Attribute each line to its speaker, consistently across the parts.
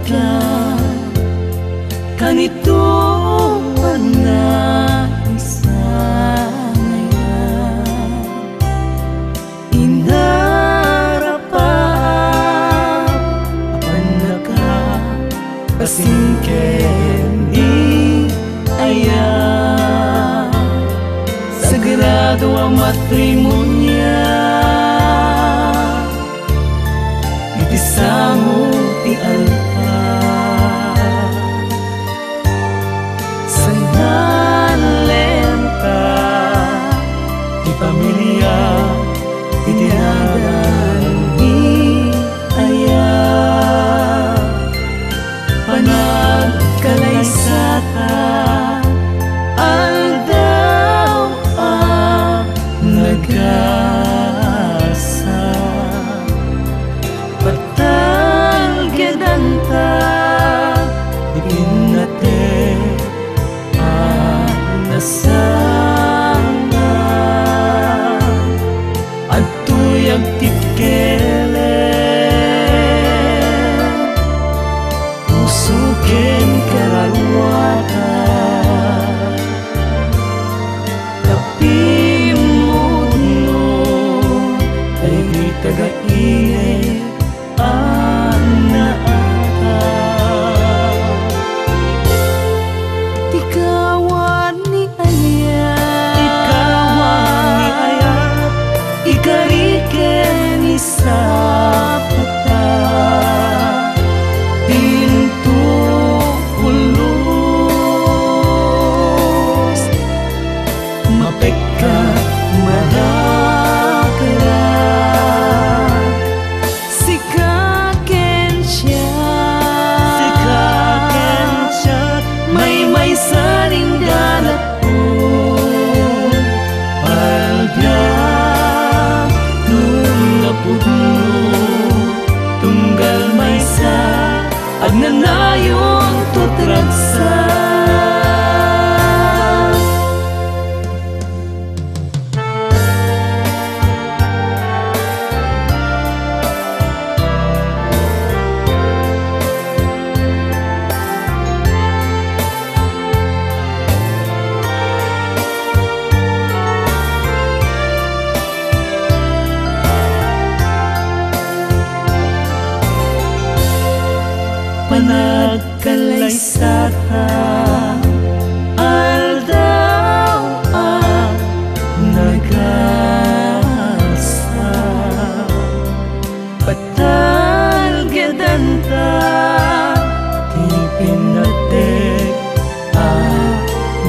Speaker 1: Panagkan kanito panaisa ngayon inarapan panagka pasingken ni aya sagrado ang matrimonya itisamo ti altar sanalenta ti pamilya itinadan ni aya panagkalaysata aldaw ang nagasa patalgedanta ipinate anasanga at tuyag titkele usukin kararwata kapimudno ay di tagainay anaata tikawan ni aya ikariken ni sapata pintu ulus mapeka madakrak sikaken siya may saling dalat po palbiyak nung napudno tunggal may sa agnanayon tutragsa panagkalaysata aldaw ang nagasa patalgedanta ti pinatek ang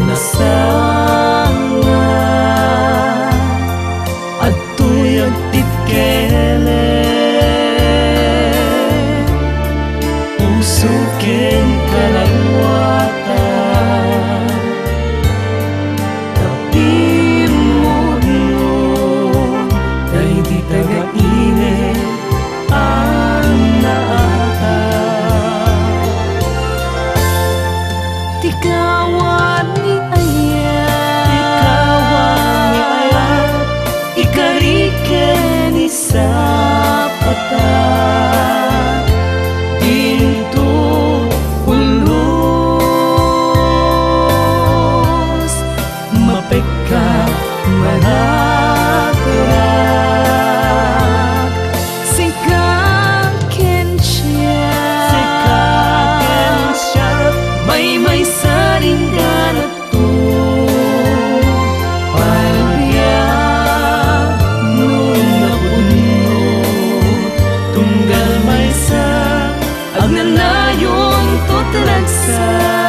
Speaker 1: nasanga at tuyag titkele usukin kalawata kapimudno kay di tagaine ang naata tikawan ni aya ikariken ni sapata manatrak sikaken siya may saring dalat to palbiyak nung napuno tunggal may sa agnanayon tutragsa